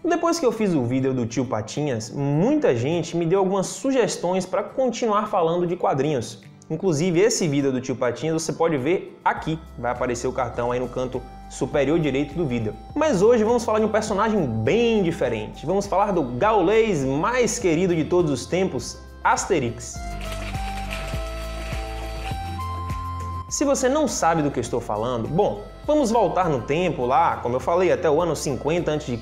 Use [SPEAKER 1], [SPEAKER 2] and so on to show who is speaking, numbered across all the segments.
[SPEAKER 1] Depois que eu fiz o vídeo do Tio Patinhas, muita gente me deu algumas sugestões para continuar falando de quadrinhos. Inclusive esse vídeo do Tio Patinhas você pode ver aqui, vai aparecer o cartão aí no canto superior direito do vídeo. Mas hoje vamos falar de um personagem bem diferente. Vamos falar do gaulês mais querido de todos os tempos, Asterix. Se você não sabe do que eu estou falando, bom, vamos voltar no tempo lá, como eu falei, até o ano 50 a.C.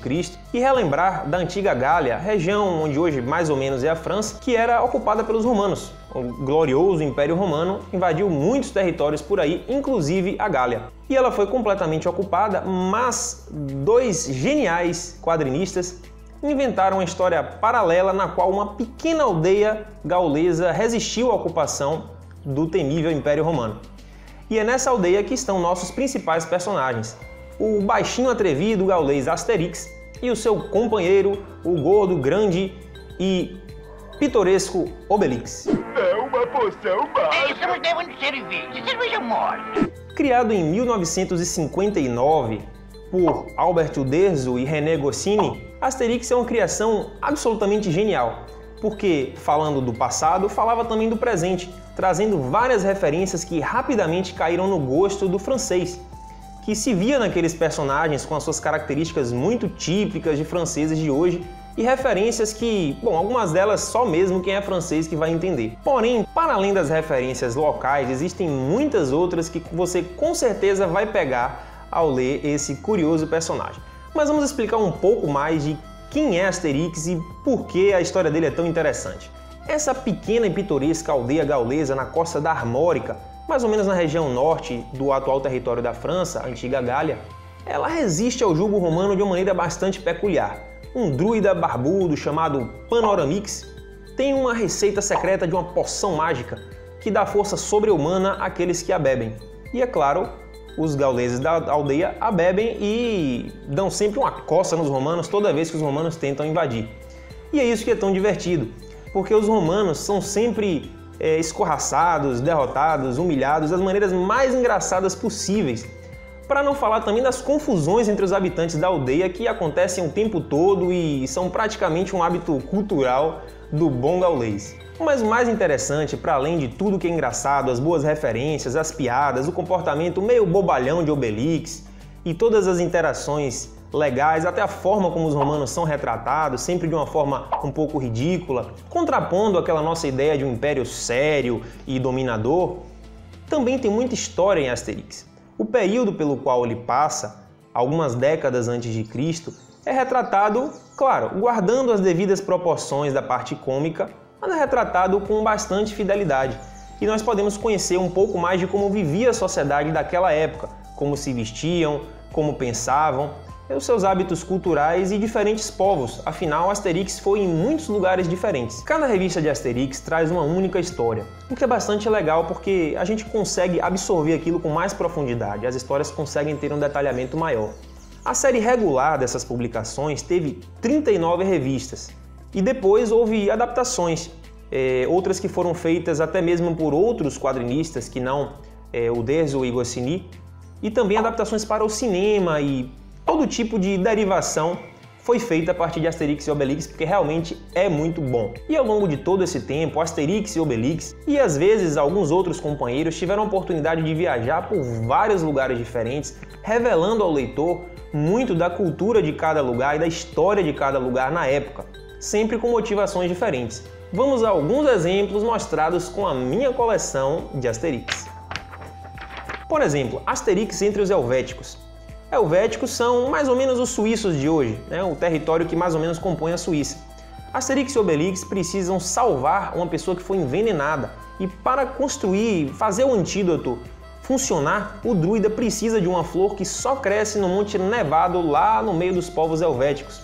[SPEAKER 1] e relembrar da antiga Gália, região onde hoje mais ou menos é a França, que era ocupada pelos romanos. O glorioso Império Romano invadiu muitos territórios por aí, inclusive a Gália. E ela foi completamente ocupada, mas dois geniais quadrinistas inventaram uma história paralela na qual uma pequena aldeia gaulesa resistiu à ocupação do temível Império Romano. E é nessa aldeia que estão nossos principais personagens, o baixinho atrevido gaulês Asterix e o seu companheiro, o gordo, grande e pitoresco Obelix.
[SPEAKER 2] É uma poção mágica!
[SPEAKER 3] Estamos devendo serviço, cerveja morta!
[SPEAKER 1] Criado em 1959 por Albert Uderzo e René Goscinny, Asterix é uma criação absolutamente genial, porque, falando do passado, falava também do presente, trazendo várias referências que rapidamente caíram no gosto do francês, que se via naqueles personagens com as suas características muito típicas de franceses de hoje e referências que, bom, algumas delas só mesmo quem é francês que vai entender. Porém, para além das referências locais, existem muitas outras que você com certeza vai pegar ao ler esse curioso personagem. Mas vamos explicar um pouco mais de quem é Asterix e por que a história dele é tão interessante. Essa pequena e pitoresca aldeia gaulesa na costa da Armórica, mais ou menos na região norte do atual território da França, a antiga Gália, ela resiste ao jugo romano de uma maneira bastante peculiar. Um druida barbudo chamado Panoramix tem uma receita secreta de uma poção mágica que dá força sobre-humana àqueles que a bebem. E é claro, os gauleses da aldeia a bebem e dão sempre uma coça nos romanos toda vez que os romanos tentam invadir. E é isso que é tão divertido, porque os romanos são sempre escorraçados, derrotados, humilhados das maneiras mais engraçadas possíveis. Para não falar também das confusões entre os habitantes da aldeia que acontecem o tempo todo e são praticamente um hábito cultural do bom gaulês. Mas o mais interessante, para além de tudo que é engraçado, as boas referências, as piadas, o comportamento meio bobalhão de Obelix e todas as interações legais, até a forma como os romanos são retratados, sempre de uma forma um pouco ridícula, contrapondo aquela nossa ideia de um império sério e dominador, também tem muita história em Asterix. O período pelo qual ele passa, algumas décadas antes de Cristo, é retratado, claro, guardando as devidas proporções da parte cômica, mas é retratado com bastante fidelidade. E nós podemos conhecer um pouco mais de como vivia a sociedade daquela época, como se vestiam, como pensavam, os seus hábitos culturais e diferentes povos, afinal Asterix foi em muitos lugares diferentes. Cada revista de Asterix traz uma única história, o que é bastante legal porque a gente consegue absorver aquilo com mais profundidade, as histórias conseguem ter um detalhamento maior. A série regular dessas publicações teve 39 revistas e depois houve adaptações, outras que foram feitas até mesmo por outros quadrinistas que não Uderzo e Goscinny, e também adaptações para o cinema e todo tipo de derivação foi feita a partir de Asterix e Obelix, porque realmente é muito bom. E ao longo de todo esse tempo, Asterix e Obelix, e às vezes alguns outros companheiros, tiveram a oportunidade de viajar por vários lugares diferentes, revelando ao leitor muito da cultura de cada lugar e da história de cada lugar na época, sempre com motivações diferentes. Vamos a alguns exemplos mostrados com a minha coleção de Asterix. Por exemplo, Asterix entre os Helvéticos. Helvéticos são mais ou menos os suíços de hoje, o território que mais ou menos compõe a Suíça. Asterix e Obelix precisam salvar uma pessoa que foi envenenada e para fazer o antídoto funcionar, o druida precisa de uma flor que só cresce no Monte Nevado lá no meio dos povos helvéticos.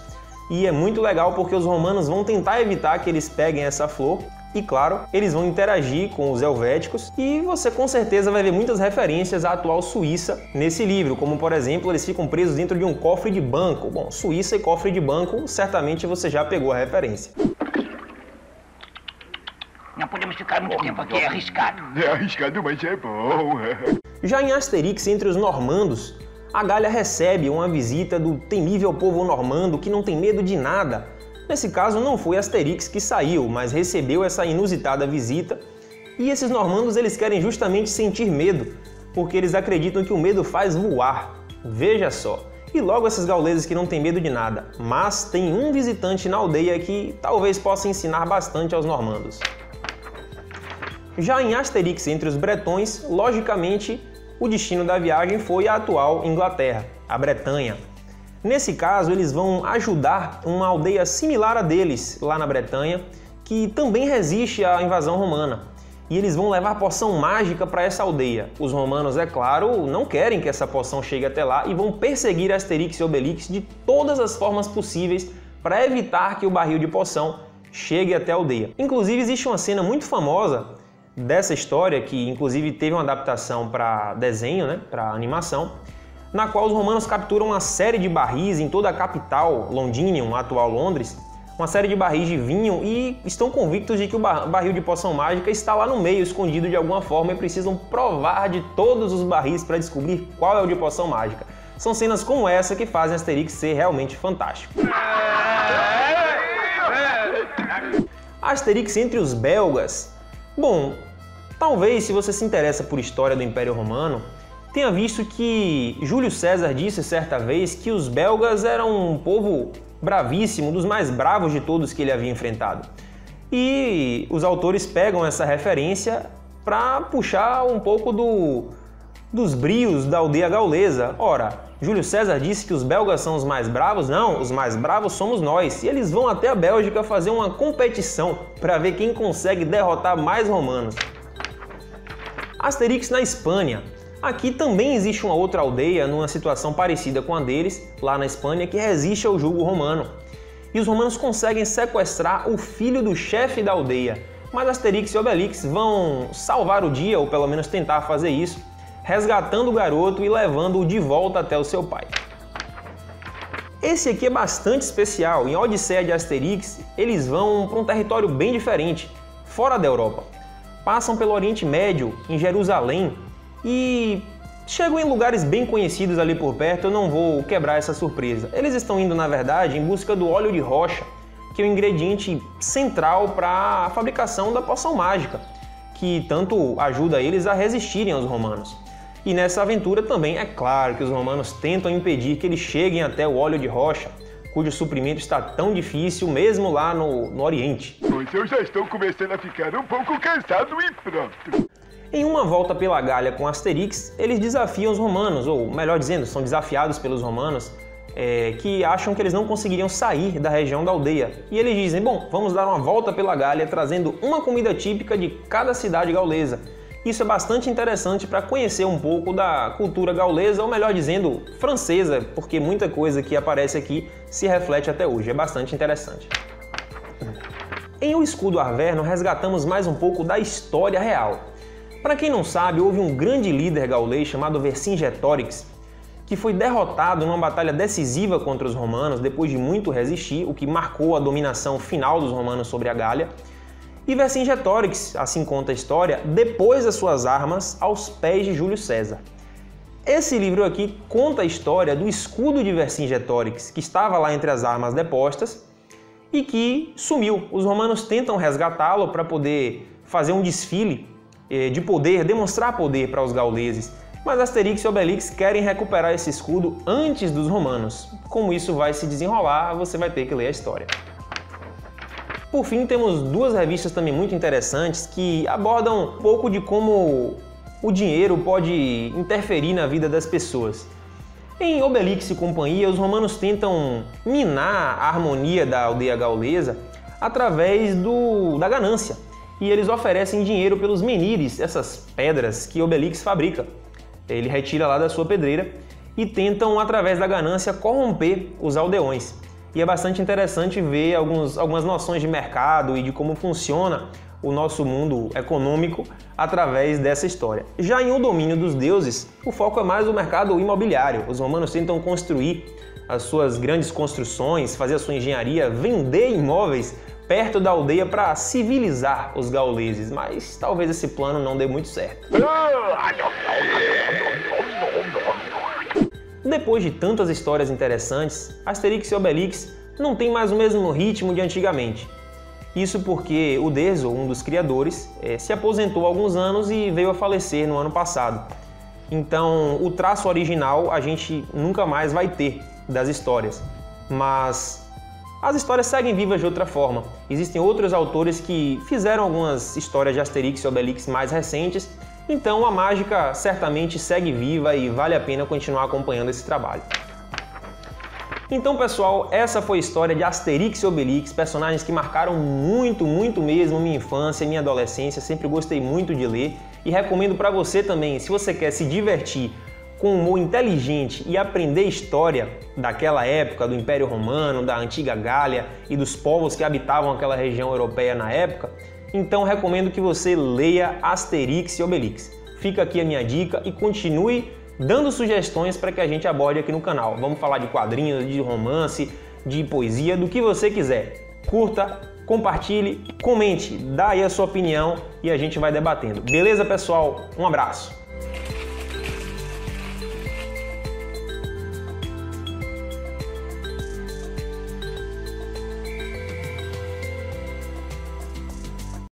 [SPEAKER 1] E é muito legal porque os romanos vão tentar evitar que eles peguem essa flor e, claro, eles vão interagir com os helvéticos e você com certeza vai ver muitas referências à atual Suíça nesse livro, como por exemplo, eles ficam presos dentro de um cofre de banco. Bom, Suíça e cofre de banco, certamente você já pegou a referência.
[SPEAKER 3] Não podemos ficar muito tempo aqui, é arriscado.
[SPEAKER 2] É arriscado, mas é bom.
[SPEAKER 1] Já em Asterix entre os normandos, a Gália recebe uma visita do temível povo normando que não tem medo de nada. Nesse caso não foi Asterix que saiu, mas recebeu essa inusitada visita. E esses normandos eles querem justamente sentir medo, porque eles acreditam que o medo faz voar. Veja só. E logo esses gauleses que não têm medo de nada, mas tem um visitante na aldeia que talvez possa ensinar bastante aos normandos. Já em Asterix entre os bretões, logicamente, o destino da viagem foi a atual Inglaterra, a Bretanha. Nesse caso, eles vão ajudar uma aldeia similar a deles, lá na Bretanha, que também resiste à invasão romana. E eles vão levar poção mágica para essa aldeia. Os romanos, é claro, não querem que essa poção chegue até lá e vão perseguir Asterix e Obelix de todas as formas possíveis para evitar que o barril de poção chegue até a aldeia. Inclusive, existe uma cena muito famosa dessa história, que inclusive teve uma adaptação para desenho, né, para animação, na qual os romanos capturam uma série de barris em toda a capital, Londinium, a atual Londres, uma série de barris de vinho e estão convictos de que o barril de poção mágica está lá no meio, escondido de alguma forma, e precisam provar de todos os barris para descobrir qual é o de poção mágica. São cenas como essa que fazem Asterix ser realmente fantástico. Asterix entre os belgas. Bom, talvez se você se interessa por história do Império Romano, tenha visto que Júlio César disse certa vez que os belgas eram um povo bravíssimo, dos mais bravos de todos que ele havia enfrentado. E os autores pegam essa referência para puxar um pouco dos brios da aldeia gaulesa. Ora, Júlio César disse que os belgas são os mais bravos? Não, os mais bravos somos nós. E eles vão até a Bélgica fazer uma competição para ver quem consegue derrotar mais romanos. Asterix na Espanha. Aqui também existe uma outra aldeia numa situação parecida com a deles, lá na Espanha, que resiste ao jugo romano. E os romanos conseguem sequestrar o filho do chefe da aldeia. Mas Asterix e Obelix vão salvar o dia, ou pelo menos tentar fazer isso, resgatando o garoto e levando-o de volta até o seu pai. Esse aqui é bastante especial. Em Odisseia de Asterix, eles vão para um território bem diferente, fora da Europa. Passam pelo Oriente Médio, em Jerusalém, e chegam em lugares bem conhecidos ali por perto. Eu não vou quebrar essa surpresa. Eles estão indo, na verdade, em busca do óleo de rocha, que é o ingrediente central para a fabricação da poção mágica, que tanto ajuda eles a resistirem aos romanos. E nessa aventura também é claro que os romanos tentam impedir que eles cheguem até o óleo de rocha, cujo suprimento está tão difícil mesmo lá no Oriente.
[SPEAKER 2] Pois eu já estou começando a ficar um pouco cansado e pronto.
[SPEAKER 1] Em uma volta pela Gália com Asterix, eles desafiam os romanos, ou melhor dizendo, são desafiados pelos romanos, que acham que eles não conseguiriam sair da região da aldeia. E eles dizem, bom, vamos dar uma volta pela Gália trazendo uma comida típica de cada cidade gaulesa. Isso é bastante interessante para conhecer um pouco da cultura gaulesa, ou melhor dizendo, francesa, porque muita coisa que aparece aqui se reflete até hoje. É bastante interessante. Em O Escudo Arverno, resgatamos mais um pouco da história real. Para quem não sabe, houve um grande líder gaulês chamado Vercingetorix, que foi derrotado numa batalha decisiva contra os romanos depois de muito resistir, o que marcou a dominação final dos romanos sobre a Gália. E Vercingetorix, assim conta a história, depôs as suas armas aos pés de Júlio César. Esse livro aqui conta a história do escudo de Vercingetorix, que estava lá entre as armas depostas e que sumiu. Os romanos tentam resgatá-lo para poder fazer um desfile de poder, demonstrar poder para os gauleses, mas Asterix e Obelix querem recuperar esse escudo antes dos romanos. Como isso vai se desenrolar, você vai ter que ler a história. Por fim, temos duas revistas também muito interessantes que abordam um pouco de como o dinheiro pode interferir na vida das pessoas. Em Obelix e Companhia, os romanos tentam minar a harmonia da aldeia gaulesa através da ganância. E eles oferecem dinheiro pelos menires, essas pedras que Obelix fabrica. Ele retira lá da sua pedreira e tentam, através da ganância, corromper os aldeões. E é bastante interessante ver algumas noções de mercado e de como funciona o nosso mundo econômico através dessa história. Já em O Domínio dos Deuses, o foco é mais o mercado imobiliário. Os romanos tentam construir as suas grandes construções, fazer a sua engenharia, vender imóveis perto da aldeia para civilizar os gauleses, mas talvez esse plano não dê muito certo. Depois de tantas histórias interessantes, Asterix e Obelix não tem mais o mesmo ritmo de antigamente. Isso porque o Derzo, um dos criadores, se aposentou há alguns anos e veio a falecer no ano passado. Então, o traço original a gente nunca mais vai ter das histórias. Mas as histórias seguem vivas de outra forma. Existem outros autores que fizeram algumas histórias de Asterix e Obelix mais recentes, então a mágica certamente segue viva e vale a pena continuar acompanhando esse trabalho. Então, pessoal, essa foi a história de Asterix e Obelix, personagens que marcaram muito mesmo minha infância, minha adolescência, sempre gostei muito de ler e recomendo para você também, se você quer se divertir com humor inteligente e aprender história daquela época, do Império Romano, da antiga Gália e dos povos que habitavam aquela região europeia na época, então recomendo que você leia Asterix e Obelix. Fica aqui a minha dica e continue dando sugestões para que a gente aborde aqui no canal. Vamos falar de quadrinhos, de romance, de poesia, do que você quiser. Curta, compartilhe, comente, dá aí a sua opinião e a gente vai debatendo. Beleza, pessoal? Um abraço!